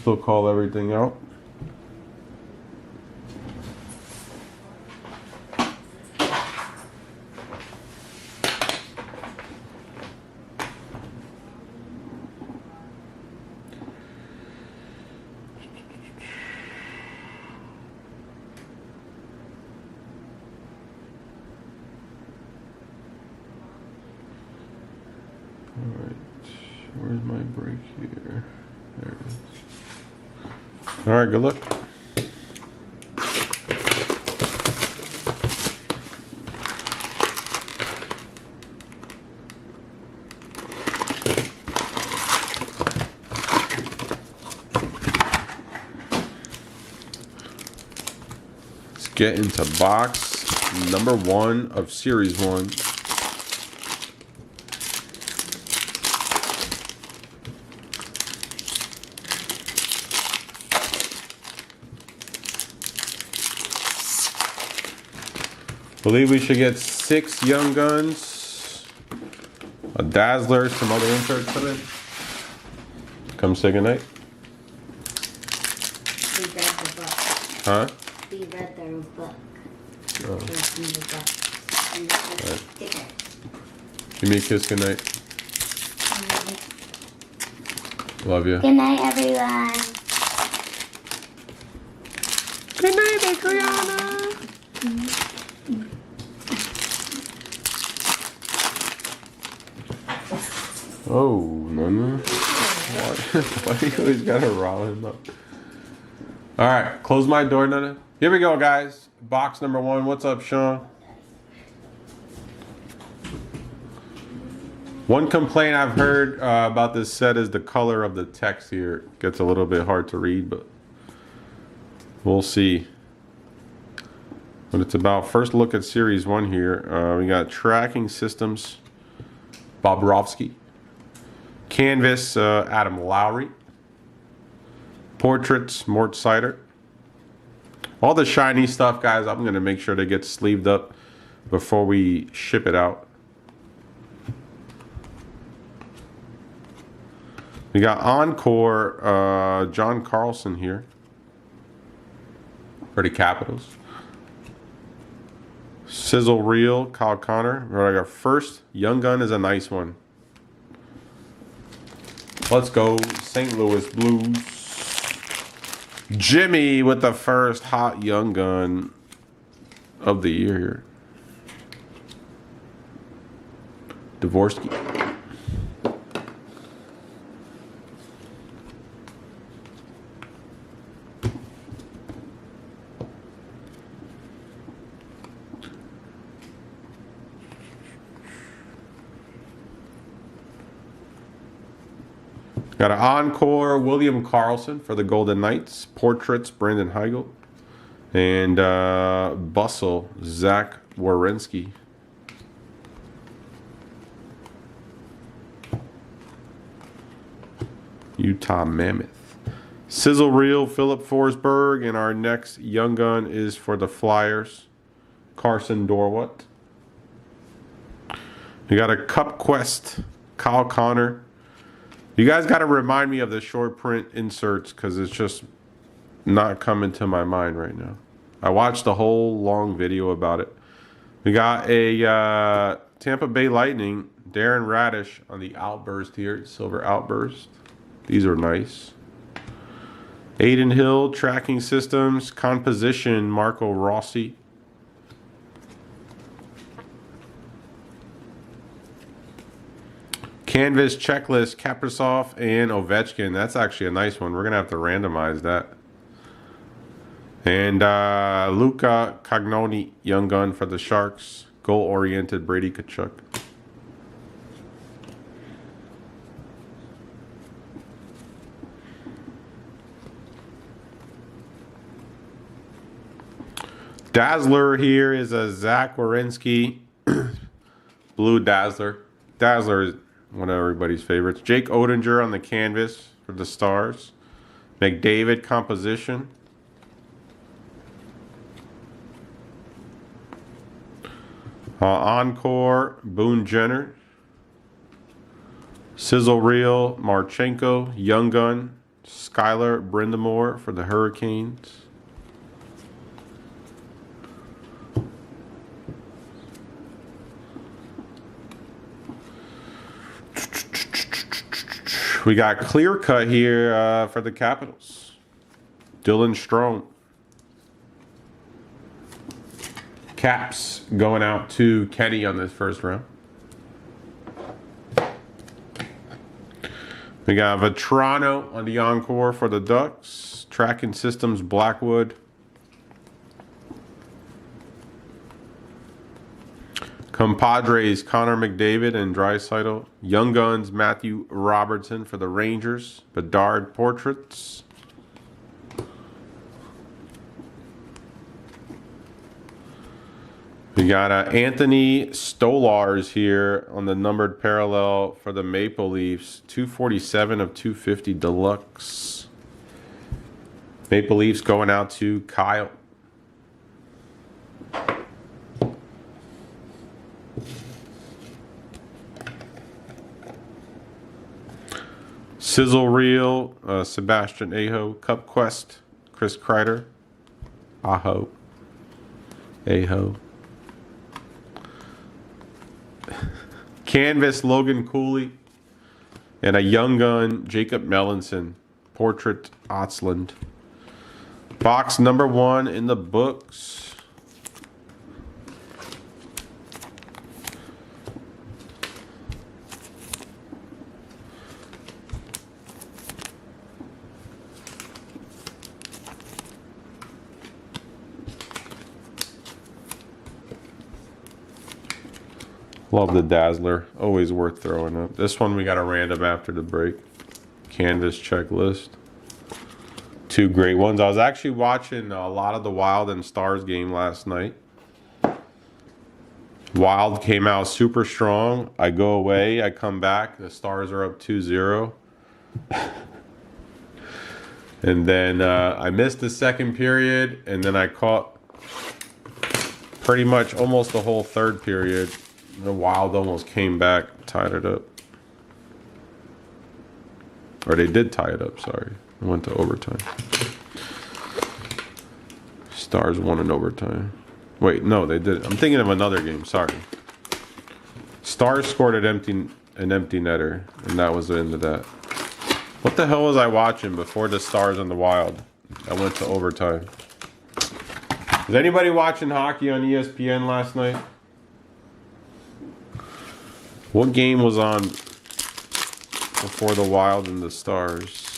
still call everything out. Alright, where's my break here? There it is. Alright, good luck. Let's get into box number 1 of Series 1. Believe we should get 6 Young Guns, a Dazzler, some other inserts today. Come say goodnight. We read the book. Huh? We read their book. Oh. Right. Give me a kiss goodnight. Love you. Good night, everyone. Good night, Adriana. Oh, Nana. Why do you always gotta rile him up? Alright, close my door, Nana. Here we go, guys. Box number 1. What's up, Sean? One complaint I've heard about this set is the color of the text here. It gets a little bit hard to read, but we'll see what it's about. First look at Series 1 here. We got Tracking Systems, Bobrovsky. Canvas, Adam Lowry. Portraits, Mort Seider. All the shiny stuff, guys, I'm going to make sure they get sleeved up before we ship it out. We got Encore, John Carlson here for the Capitals. Sizzle Reel, Kyle Connor. Our first Young Gun is a nice one. Let's go, St. Louis Blues. Jimmy with the first hot Young Gun of the year here. Dvorsky. Got an Encore, William Karlsson for the Golden Knights. Portraits, Brandon Heigl. And Bustle, Zach Werenski. Utah Mammoth. Sizzle Reel, Philip Forsberg. And our next Young Gun is for the Flyers. Carson Dorwut. We got a Cup Quest, Kyle Connor. You guys got to remind me of the short print inserts because it's just not coming to my mind right now. I watched a whole long video about it. We got a Tampa Bay Lightning, Darren Radish on the Outburst here, Silver Outburst. These are nice. Aiden Hill, Tracking Systems, Composition, Marco Rossi. Canvas Checklist, Kaprizov and Ovechkin. That's actually a nice one. We're going to have to randomize that. And Luca Cagnoni, Young Gun for the Sharks. Goal-oriented, Brady Tkachuk. Dazzler here is a Zach Werenski. Blue Dazzler. Dazzler is one of everybody's favorites. Jake Oettinger on the canvas for the Stars. McDavid composition. Encore, Boone Jenner. Sizzle Reel, Marchenko, Young Gun. Skylar Brindamore for the Hurricanes. We got clear cut here for the Capitals. Dylan Strome. Caps going out to Kenny on this first round. We got Vetrano on the encore for the Ducks. Tracking Systems Blackwood. Compadres Connor McDavid and Draisaitl. Young Guns Matthew Robertson for the Rangers. Bedard Portraits. We got Anthony Stolars here on the numbered parallel for the Maple Leafs. 247 of 250 deluxe. Maple Leafs going out to Kyle. Sizzle Reel, Sebastian Aho. Cup Quest, Chris Kreider. Aho. Canvas, Logan Cooley. And a Young Gun, Jacob Melanson. Portrait, Otzland. Box number 1 in the books. Love the Dazzler. Always worth throwing up. This one we got a random after the break. Canvas checklist. 2 great ones. I was actually watching a lot of the Wild and Stars game last night. Wild came out super strong. I go away. I come back. The Stars are up 2-0. And then I missed the second period. And then I caught pretty much almost the whole third period. The Wild almost came back, tied it up. Or they did tie it up, sorry. It went to overtime. Stars won in overtime. Wait, no, they did. I'm thinking of another game, sorry. Stars scored an empty netter, and that was the end of that. What the hell was I watching before the Stars and the Wild? I went to overtime. Was anybody watching hockey on ESPN last night? What game was on before the Wild and the Stars?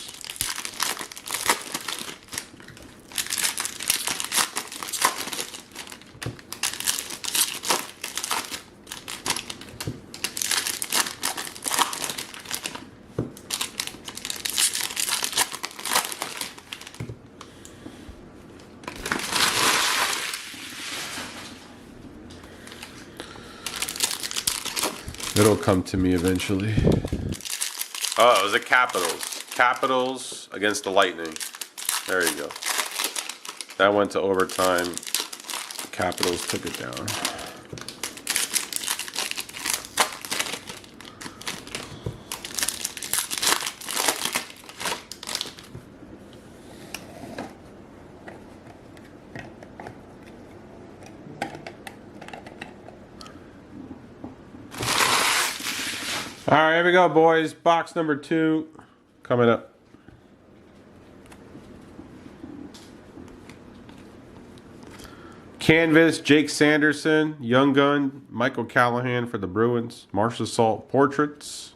It'll come to me eventually. Oh, it was the Capitals. Capitals against the Lightning. There you go. That went to overtime. The Capitals took it down. All right, here we go, boys. Box number 2 coming up. Canvas, Jake Sanderson. Young Gun, Michael Callahan for the Bruins. Marcia Salt Portraits.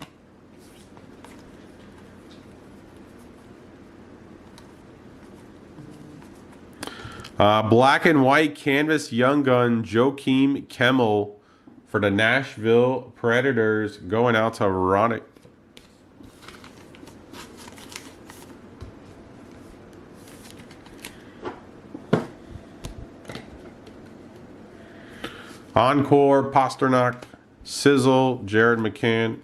Black and white canvas, Young Gun, Joakim Kemmel for the Nashville Predators, going out to Ronick. Encore, Pasternak, Sizzle, Jared McCann.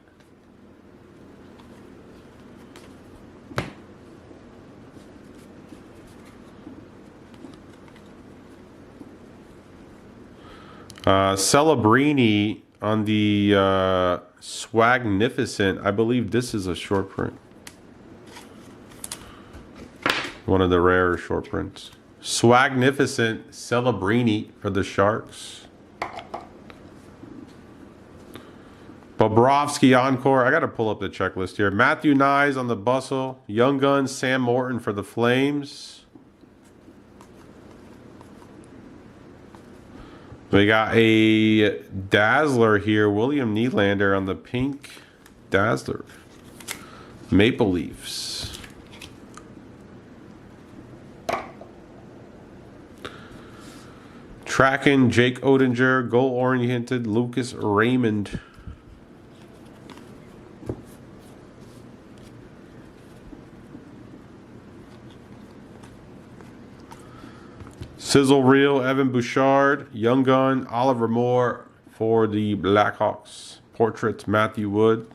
Celebrini on the Swagnificent. I believe this is a short print. One of the rarer short prints. Swagnificent Celebrini for the Sharks. Bobrovsky Encore. I got to pull up the checklist here. Matthew Nyes on the Bustle. Young Guns Sam Morton for the Flames. We got a Dazzler here. William Nylander on the pink Dazzler. Maple Leafs. Tracking Jake Odinger. Goal-oriented Lucas Raymond. Sizzle Reel, Evan Bouchard, Young Gun, Oliver Moore for the Blackhawks. Portraits, Matthew Wood.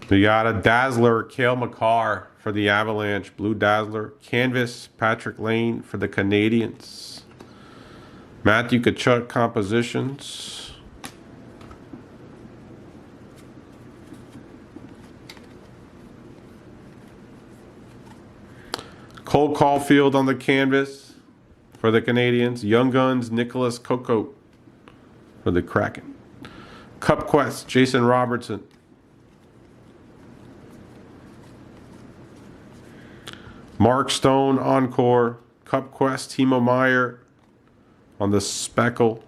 We got a Dazzler, Cale Makar for the Avalanche. Blue Dazzler. Canvas, Patrick Lane for the Canadiens. Matthew Tkachuk compositions. Cole Caulfield on the canvas for the Canadiens. Young Guns, Nicholas Kokot for the Kraken. Cup Quest, Jason Robertson. Mark Stone, Encore. Cup Quest, Timo Meyer on the Speckle.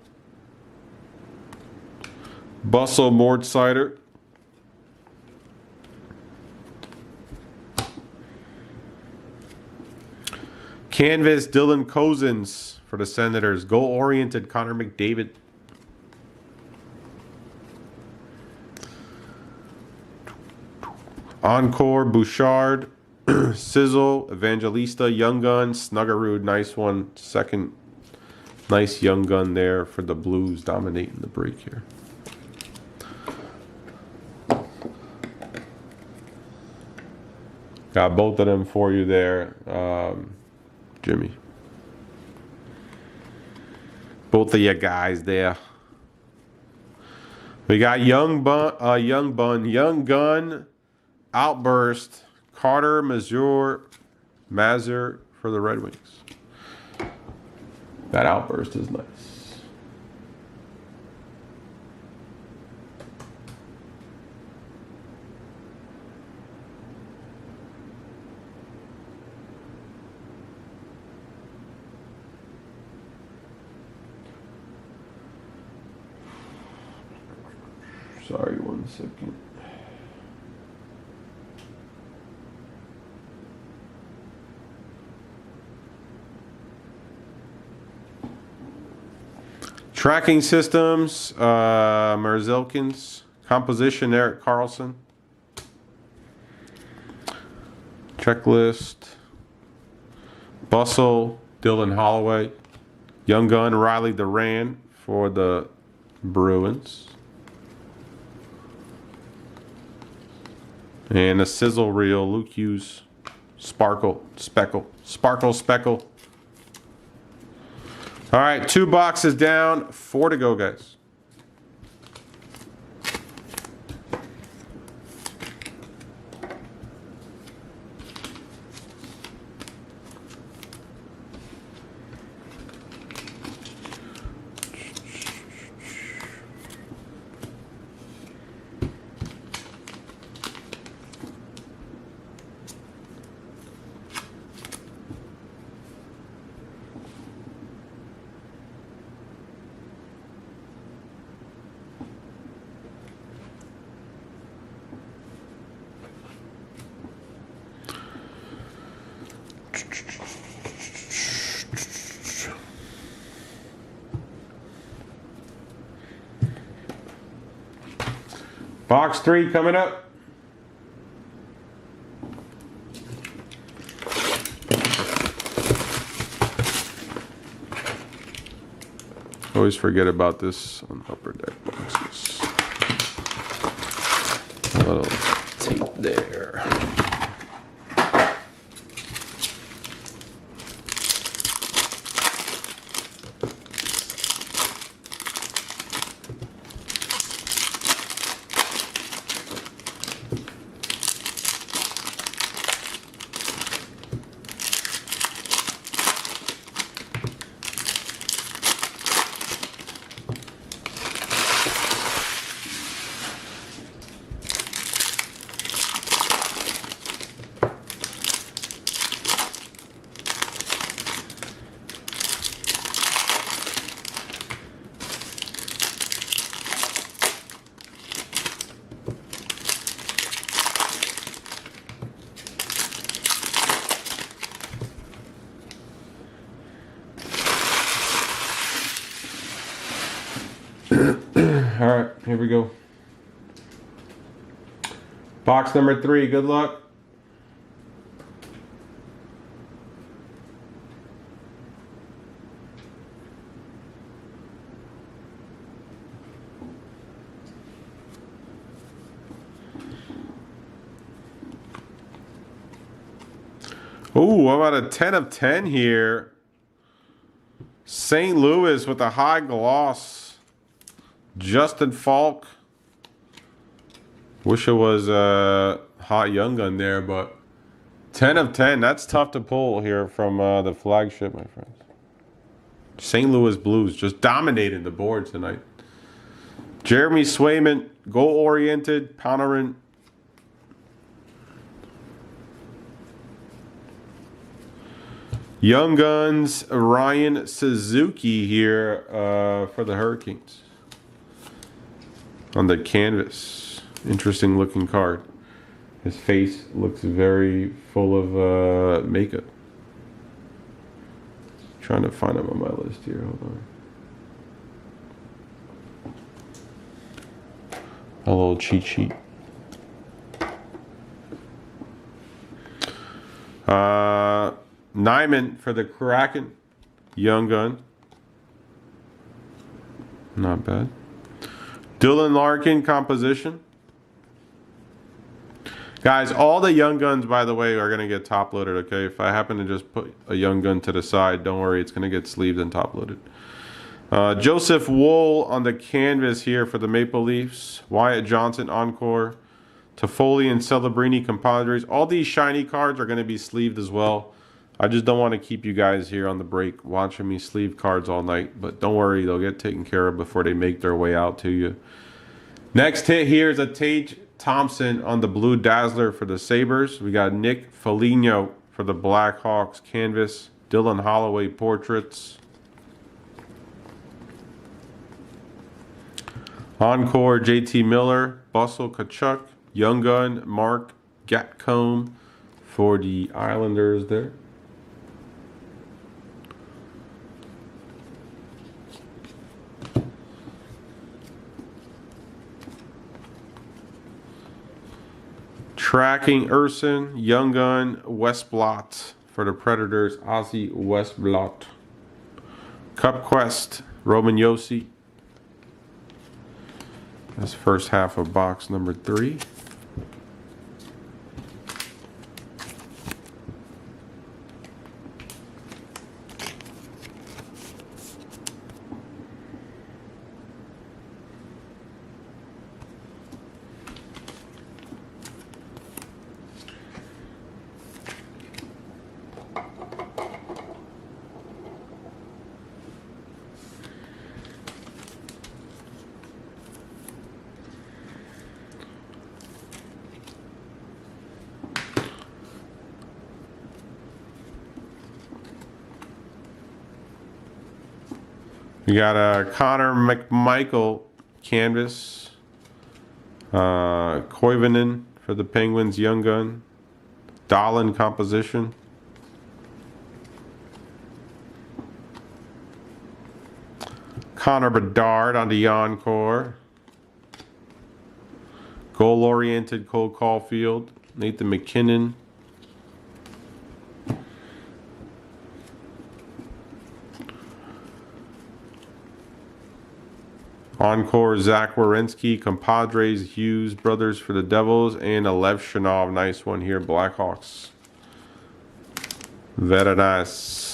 Bustle, Mort Sider. Canvas, Dylan Cozens for the Senators. Goal-oriented, Connor McDavid. Encore, Bouchard. Sizzle, Evangelista, Young Gun, Snuggerud. Nice one. Second nice Young Gun there for the Blues dominating the break here. Got both of them for you there. Jimmy. Both of you guys there. We got Young Gun, Outburst, Carter, Mazur for the Red Wings. That Outburst is nice. Sorry, 1 second. Tracking systems, Merzilkins. Composition, Eric Carlson. Checklist. Bustle, Dylan Holloway. Young Gun, Riley Duran for the Bruins. And a Sizzle Reel, Luke Hughes, Sparkle. All right, 2 boxes down, 4 to go, guys. Box 3 coming up. Always forget about this on Upper Deck boxes. A little tape there. Here we go. Box number 3. Good luck. Ooh, how about a 10 of 10 here? St. Louis with a high gloss. Justin Falk. Wish it was a hot young gun there, but 10 of 10. That's tough to pull here from the flagship, my friends. St. Louis Blues just dominating the board tonight. Jeremy Swayman, goal-oriented, Panarin. Young Guns, Ryan Suzuki here for the Hurricanes. On the canvas. Interesting looking card. His face looks very full of makeup. Trying to find him on my list here. Hold on. A little cheat sheet. Nyman for the Kraken. Young gun. Not bad. Dylan Larkin composition. Guys, all the young guns, by the way, are going to get top loaded, okay? If I happen to just put a young gun to the side, don't worry, it's going to get sleeved and top loaded. Joseph Wool on the canvas here for the Maple Leafs. Wyatt Johnson encore. Toffoli and Celebrini compadres. All these shiny cards are going to be sleeved as well. I just don't want to keep you guys here on the break watching me sleeve cards all night. But don't worry, they'll get taken care of before they make their way out to you. Next hit here is a Tage Thompson on the Blue Dazzler for the Sabres. We got Nick Foligno for the Blackhawks canvas. Dylan Holloway portraits. Encore JT Miller, Bustle Kachuk, Young Gun, Mark Gatcomb for the Islanders there. Tracking Urson, Young Gun, Westblot for the Predators, Ozzy Westblot. Cup Quest, Roman Josi. That's first half of box number 3. We got a Connor McMichael canvas. Koivunen for the Penguins, Young Gun. Dahlin composition. Connor Bedard on the encore. Goal-oriented Cole Caulfield. Nathan McKinnon. Encore, Zach Werenski, Compadres, Hughes Brothers for the Devils, and a Lev Shanov. Nice one here, Blackhawks. Very nice.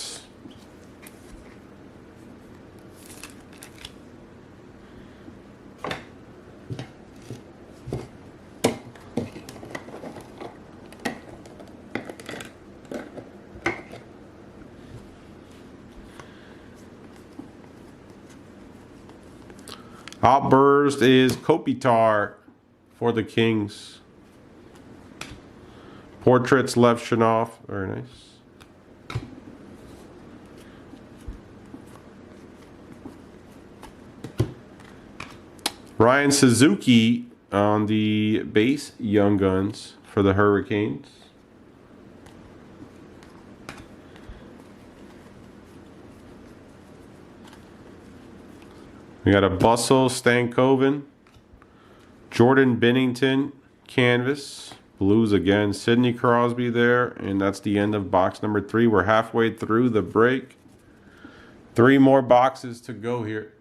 Outburst is Kopitar for the Kings. Portraits, Lev Shanov. Very nice. Ryan Suzuki on the base, Young Guns for the Hurricanes. We got a Bustle Stankoven Jordan Bennington, canvas. Blues again. Sidney Crosby there. And that's the end of box number 3. We're halfway through the break. 3 more boxes to go here.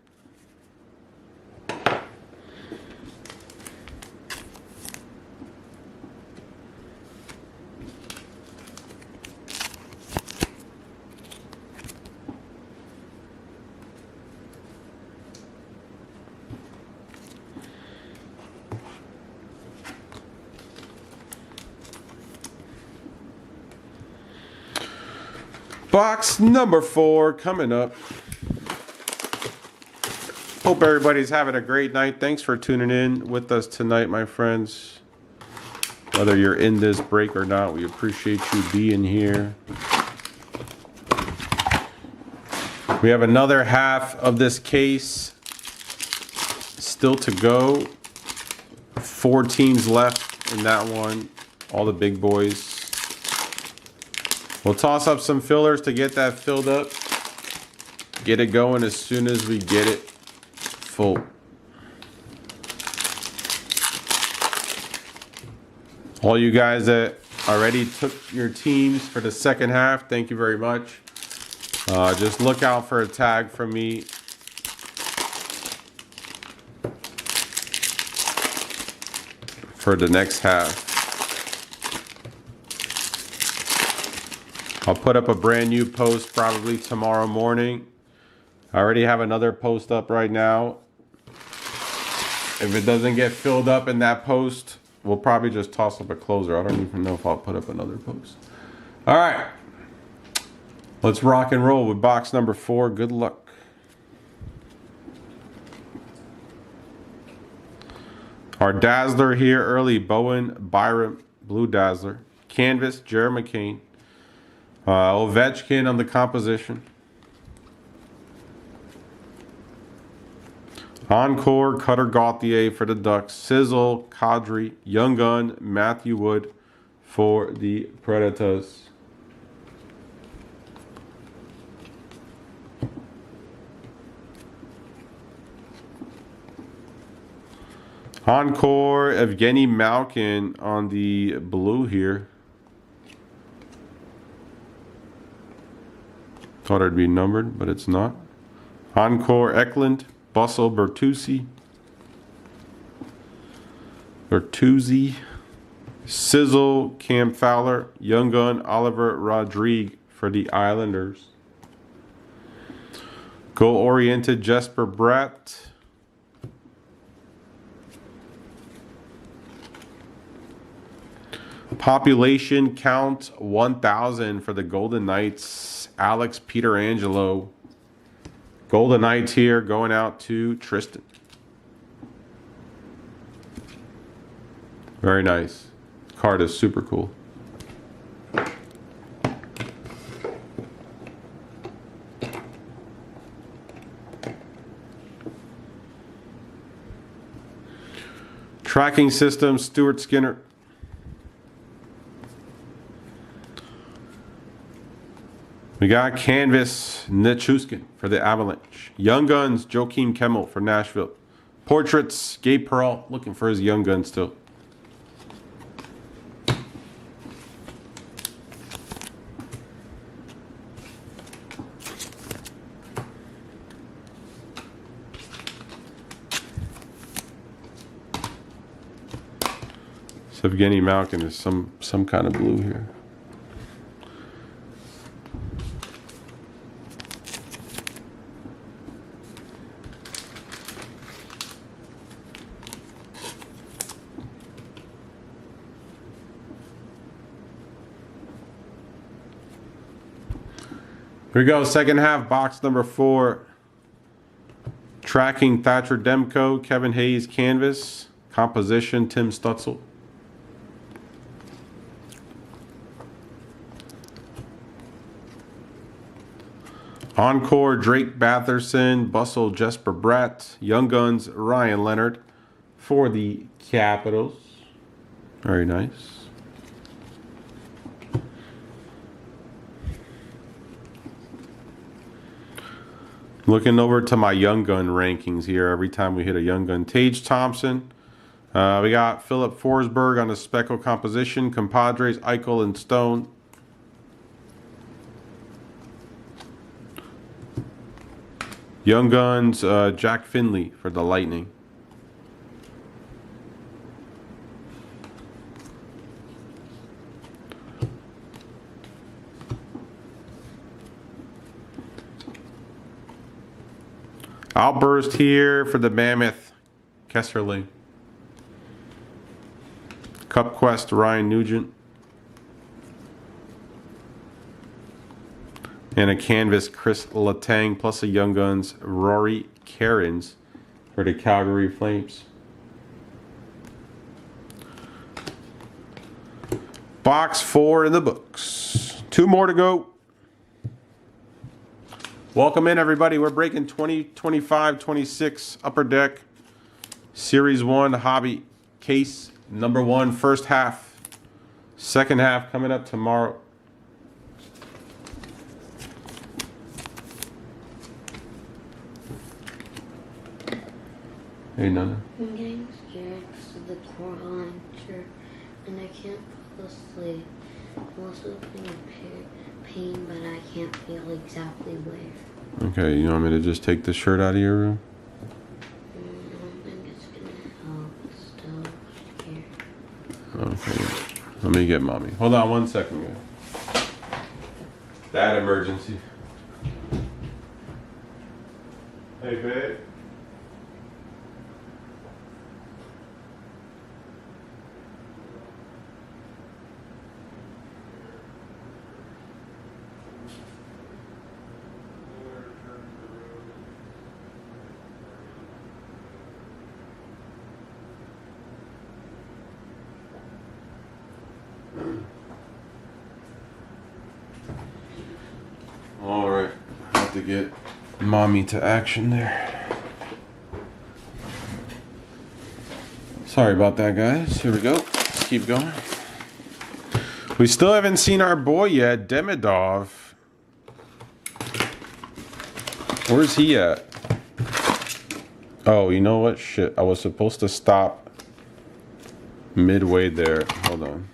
Box number 4 coming up. Hope everybody's having a great night. Thanks for tuning in with us tonight, my friends. Whether you're in this break or not, we appreciate you being here. We have another half of this case still to go. 4 teams left in that one. All the big boys. We'll toss up some fillers to get that filled up. Get it going as soon as we get it full. All you guys that already took your teams for the second half, thank you very much. Just look out for a tag from me. For the next half. I'll put up a brand new post probably tomorrow morning. I already have another post up right now. If it doesn't get filled up in that post, we'll probably just toss up a closer. I don't even know if I'll put up another post. All right. Let's rock and roll with box number 4. Good luck. Our Dazzler here early. Bowen Byram, Blue Dazzler. Canvas, Jared McCain. Ovechkin on the composition. Encore, Cutter Gauthier for the Ducks. Sizzle, Kadri, Young Gun, Matthew Wood for the Predators. Encore, Evgeny Malkin on the blue here. Thought it'd be numbered, but it's not. Encore, Eklund, Bustle, Bertuzzi. Sizzle, Cam Fowler, Young Gun, Oliver Rodrigue for the Islanders. Goal-oriented, Jesper Bratt. Population count 1,000 for the Golden Knights. Alex Pietrangelo. Golden Knights here going out to Tristan. Very nice. Card is super cool. Tracking system, Stuart Skinner. We got Canvas, Nichushkin for the Avalanche. Young Guns, Joakim Kemmel for Nashville. Portraits, Gabe Perreault looking for his Young Gun still. So Evgeny Malkin is some kind of blue here. Here we go, second half, box number 4. Tracking, Thatcher Demko, Kevin Hayes, Canvas. Composition, Tim Stutzel. Encore, Drake Batherson, Bustle, Jesper Bratt. Young Guns, Ryan Leonard for the Capitals. Very nice. Looking over to my Young Gun rankings here. Every time we hit a Young Gun. Tage Thompson, We got Philip Forsberg on the Speckle composition. Compadres, Eichel, and Stone. Young Guns, Jack Finley for the Lightning. Outburst here for the Mammoth, Kesserling. Cup Quest, Ryan Nugent. And a canvas, Chris Letang, plus a Young Guns, Rory Cairns for the Calgary Flames. Box 4 in the books. 2 more to go. Welcome in, everybody. We're breaking 2025-26 Upper Deck Series 1 Hobby Case number 1, first half. Second half coming up tomorrow. Hey, Nana. I'm getting scared because of the Coraline shirt, and I can't fall asleep. I'm also feeling pain, but I can't feel exactly where. Okay, you want me to just take the shirt out of your room? I don't think it's gonna help. Still scared. Okay, let me get mommy. Hold on 1 second, guys. That emergency. Hey, babe. All right, have to get mommy to action there. Sorry about that, guys. Here we go. Let's keep going. We still haven't seen our boy yet, Demidov. Where's he at? Oh, you know what? Shit, I was supposed to stop midway there. Hold on.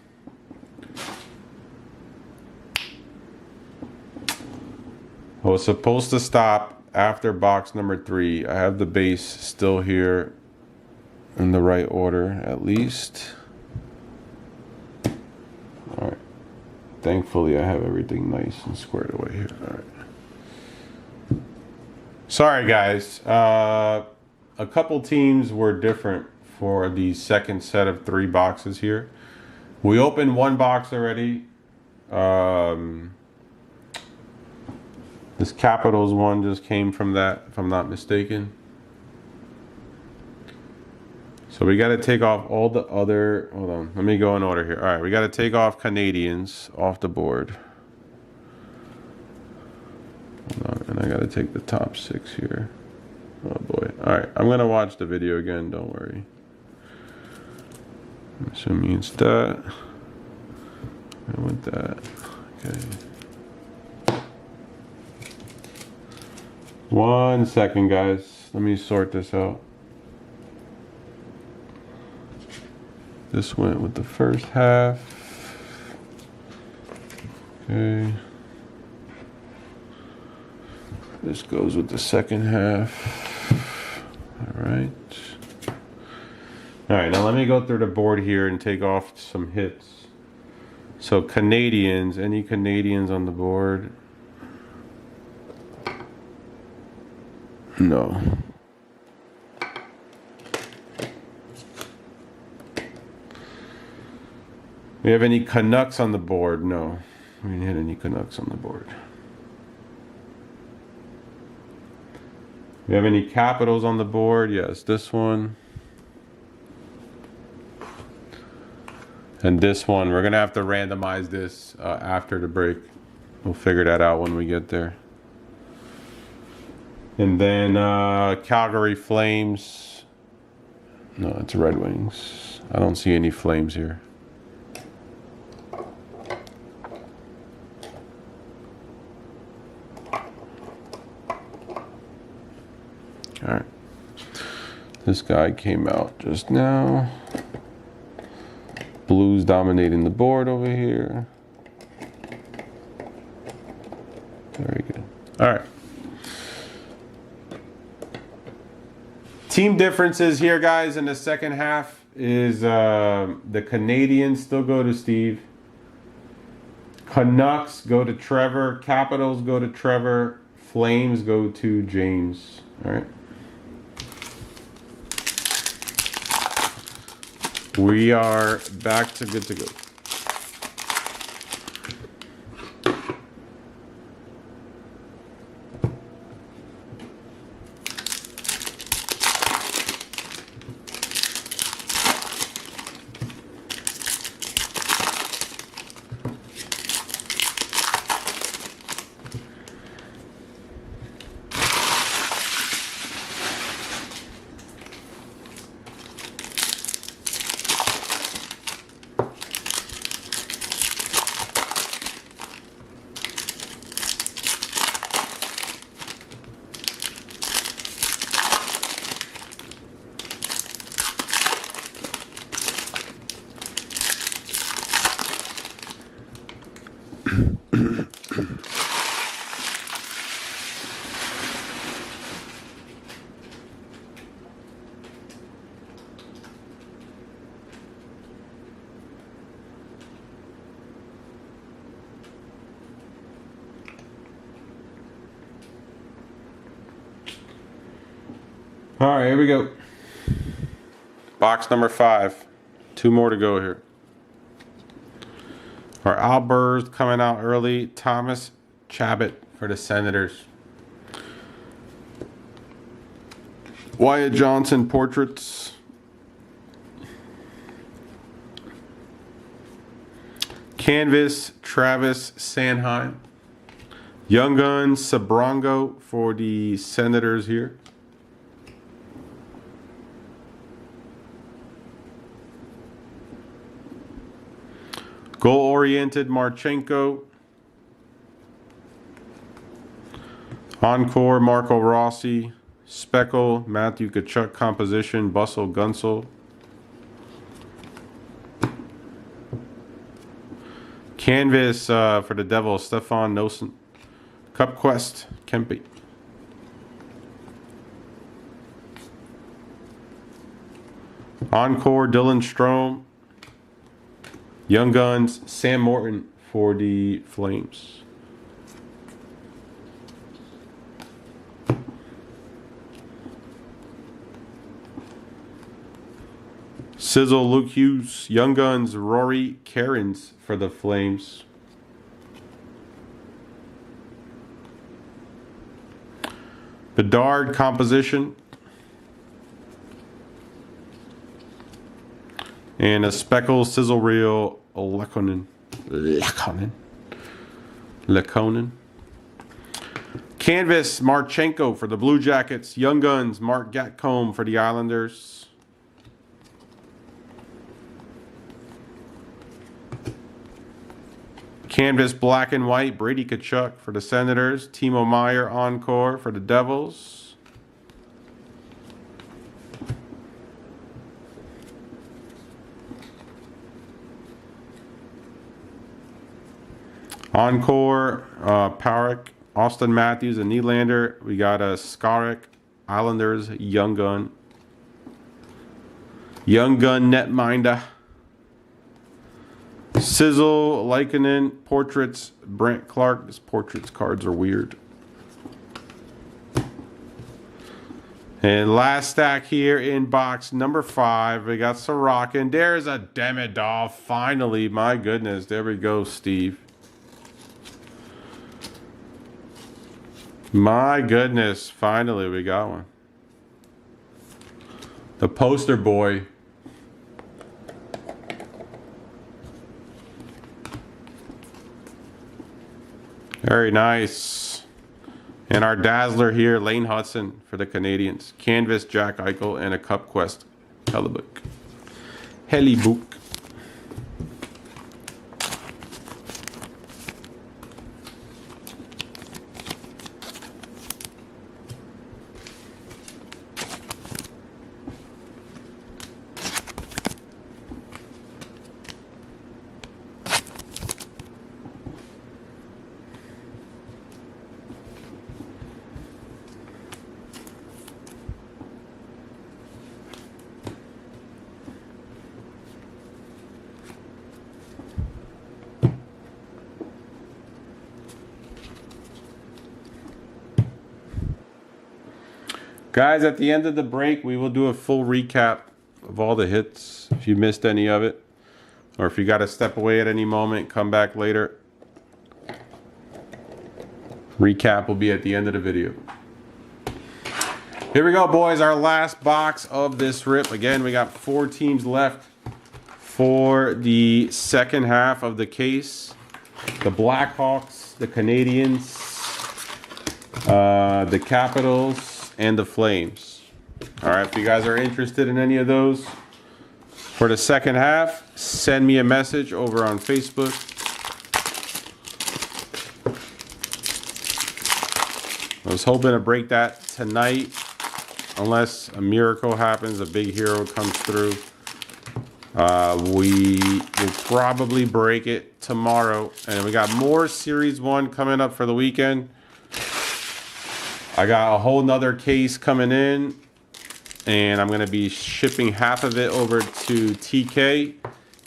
I was supposed to stop after box number 3. I have the base still here in the right order, at least. All right. Thankfully, I have everything nice and squared away here. All right. Sorry, guys. A couple teams were different for the second set of 3 boxes here. We opened 1 box already. This Capitals one just came from that, if I'm not mistaken. So we got to take off all the other, hold on, let me go in order here. All right, we got to take off Canadians off the board. Hold on, and I got to take the top 6 here. Oh boy. All right, I'm going to watch the video again, don't worry. I'm assuming it's that. I want that. Okay. 1 second, guys. Let me sort this out. This went with the first half. Okay. This goes with the second half. All right. All right, now let me go through the board here and take off some hits. So Canadians, any Canadians on the board? No. We have any Canucks on the board? No. We didn't hit any Canucks on the board. We have any Capitals on the board? Yes, this one. And this one. We're going to have to randomize this after the break. We'll figure that out when we get there. And then Calgary Flames. No, it's Red Wings. I don't see any Flames here. All right. This guy came out just now. Blues dominating the board over here. Very good. All right. Team differences here, guys, in the second half is the Canadiens still go to Steve. Canucks go to Trevor. Capitals go to Trevor. Flames go to James. All right. We are back to good to go. All right, here we go. Box number 5. 2 more to go here. Our Albers coming out early. Thomas Chabot for the Senators. Wyatt Johnson portraits. Canvas Travis Sanheim. Young Guns Sabrango for the Senators here. Goal-oriented Marchenko. Encore Marco Rossi. Speckle Matthew Tkachuk composition Bustle Gunsel. Canvas for the Devils Stefan Noesen. Cup Quest Kempe. Encore Dylan Strome. Young Guns, Sam Morton for the Flames. Sizzle, Luke Hughes. Young Guns, Rory Cairns for the Flames. Bedard composition. And a Speckle Sizzle Reel Lekonen. Canvas Marchenko for the Blue Jackets. Young Guns Mark Gatcomb for the Islanders. Canvas Black and White Brady Tkachuk for the Senators. Timo Meier Encore for the Devils. Encore, Powerek, Austin Matthews, and Nylander. We got a Skarek, Islanders, Young Gun. Young Gun, Netminder. Sizzle, Leikonen, Portraits, Brent Clark. This Portraits cards are weird. And last stack here in box number 5. We got Sorokin. There's a Demidov. Finally, my goodness. There we go, Steve. My goodness, finally we got one. The poster boy. Very nice. And our Dazzler here, Lane Hudson for the Canadiens. Canvas, Jack Eichel, and a Cup Quest, Hellebook. Hellebook. Guys, at the end of the break, we will do a full recap of all the hits. If you missed any of it, or if you got to step away at any moment, come back later. Recap will be at the end of the video. Here we go, boys. Our last box of this rip. Again, we got 4 teams left for the second half of the case. The Blackhawks, the Canadians, the Capitals, and the Flames. All right, if you guys are interested in any of those for the second half, send me a message over on Facebook. I was hoping to break that tonight, unless a miracle happens, a big hero comes through. We will probably break it tomorrow. And we got more Series 1 coming up for the weekend. I got a whole nother case coming in. And I'm going to be shipping half of it over to TK.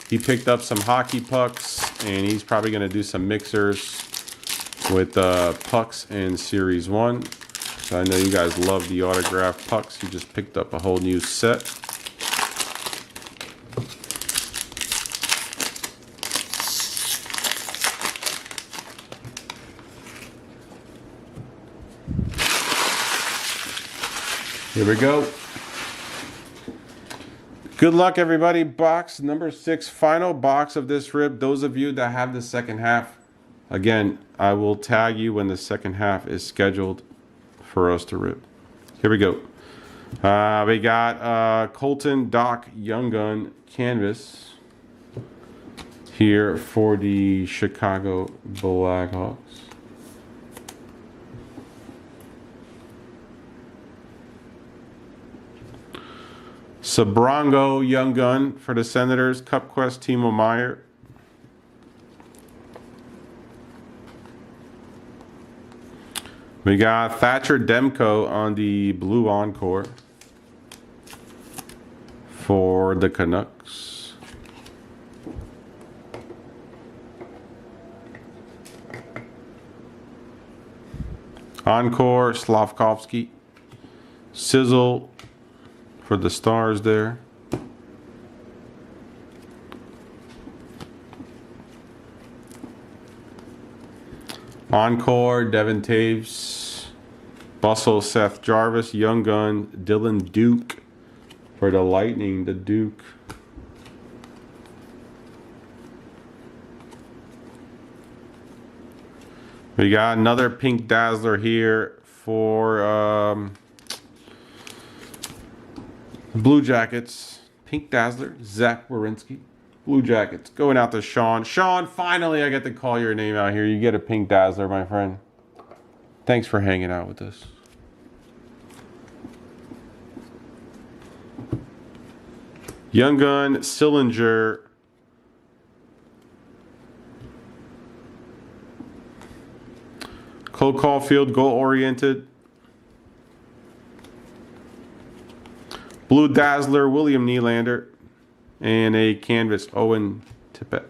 He picked up some hockey pucks. And he's probably going to do some mixers with pucks in Series 1. So I know you guys love the autographed pucks. He just picked up a whole new set. Here we go. Good luck, everybody. Box number 6, final box of this rip. Those of you that have the second half, again, I will tag you when the second half is scheduled for us to rip. Here we go. We got Colton Doc Young Gun canvas here for the Chicago Blackhawks. Sabrongo Young Gun for the Senators. Cup Quest Timo Meier. We got Thatcher Demko on the blue encore for the Canucks. Encore Slavkovsky. Sizzle for the Stars there. Encore, Devin Taves. Bustle, Seth Jarvis. Young Gun, Dylan Duke for the Lightning, the Duke. We got another Pink Dazzler here for Blue Jackets. Pink Dazzler, Zach Werenski. Blue Jackets going out to Sean. Sean, finally I get to call your name out here. You get a Pink Dazzler, my friend. Thanks for hanging out with us. Young Gun, Sillinger. Cole Caulfield, goal-oriented. Blue Dazzler, William Nylander. And a canvas, Owen Tippett.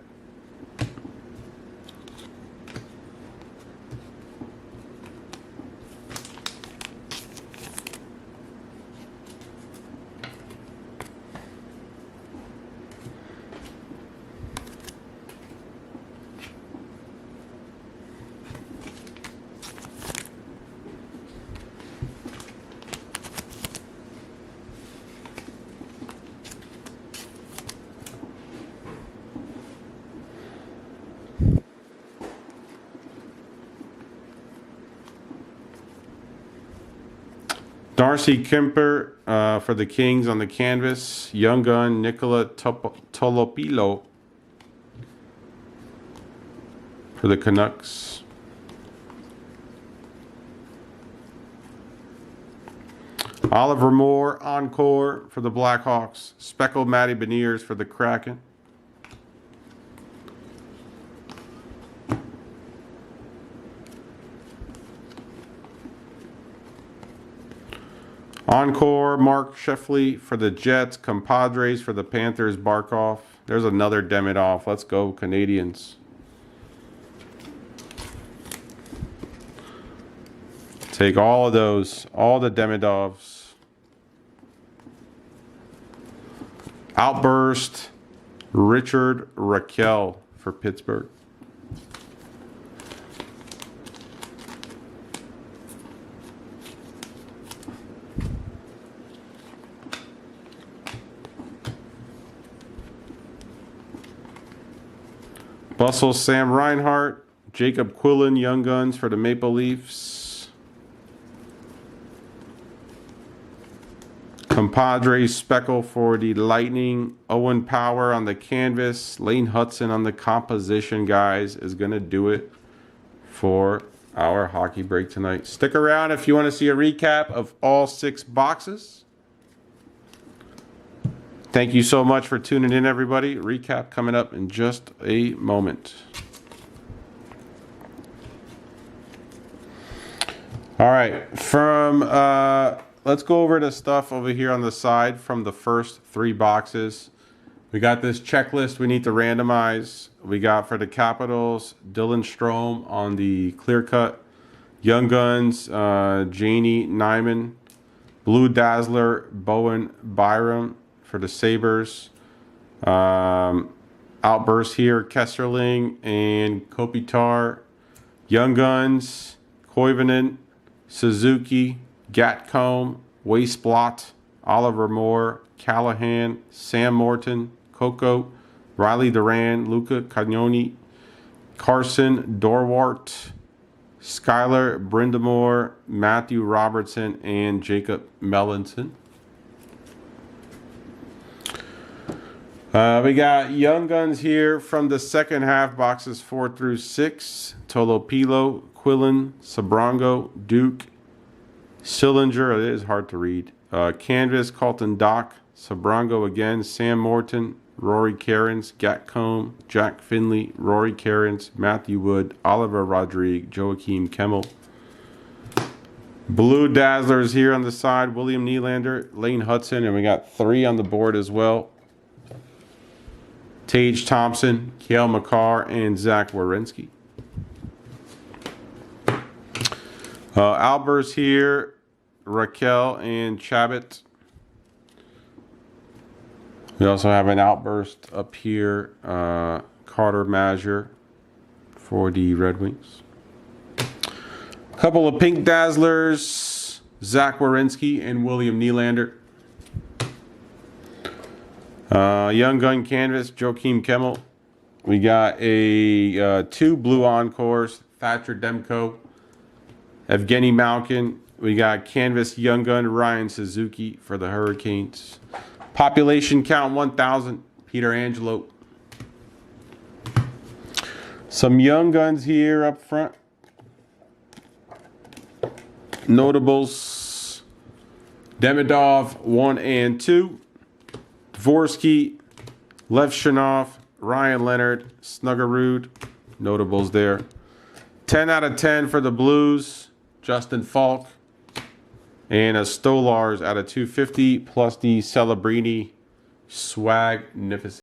Darcy Kemper for the Kings on the canvas. Young Gun, Nicola Tolopilo for the Canucks. Oliver Moore, Encore for the Blackhawks. Speckled Matty Beniers for the Kraken. Encore, Mark Sheffley for the Jets. Compadres for the Panthers. Barkov. There's another Demidov. Let's go, Canadians. Take all of those. All the Demidovs. Outburst, Richard Raquel for Pittsburgh. Bustle, Sam Reinhart, Jacob Quillen, Young Guns for the Maple Leafs. Compadres, Speckle for the Lightning. Owen Power on the canvas. Lane Hudson on the composition, guys, is going to do it for our hockey break tonight. Stick around if you want to see a recap of all 6 boxes. Thank you so much for tuning in, everybody. Recap coming up in just a moment. All right, let's go over the stuff over here on the side from the first 3 boxes. We got this checklist we need to randomize. We got for the Capitals, Dylan Strome on the clear cut. Young Guns, Janie Nyman. Blue Dazzler, Bowen Byram for the Sabres. Outburst here, Kesserling and Kopitar. Young Guns, Koivunen, Suzuki, Gatcomb, Wasteblot, Oliver Moore, Callahan, Sam Morton, Coco, Riley Duran, Luca Cagnoni, Carson Dorwart, Skylar Brindamore, Matthew Robertson, and Jacob Mellenson. We got Young Guns here from the second half, boxes 4 through 6. Tolopilo, Quillen, Sabrango, Duke, Sillinger, it is hard to read. Canvas, Colton Dock, Sabrango again, Sam Morton, Rory Cairns, Gatcomb, Jack Finley, Rory Cairns, Matthew Wood, Oliver Rodrigue, Joakim Kemmel. Blue Dazzlers here on the side, William Nylander, Lane Hudson, and we got 3 on the board as well. Tage Thompson, Cale Makar, and Zach Werenski. Albers here, Raquel and Chabot. We also have an Outburst up here, Carter Mazur for the Red Wings. A couple of Pink Dazzlers, Zach Werenski and William Nylander. Young Gun Canvas, Joakim Kemmel. We got a 2 Blue Encores, Thatcher Demko, Evgeny Malkin. We got Canvas Young Gun, Ryan Suzuki for the Hurricanes. Population count 1,000, Peter Angelo. Some Young Guns here up front. Notables, Demidov 1 and 2. Dvorsky, Levshunov, Ryan Leonard, Snuggerud, notables there. 10 out of 10 for the Blues, Justin Falk, and a Stolars out of 250, plus the Celebrini Swagnificent.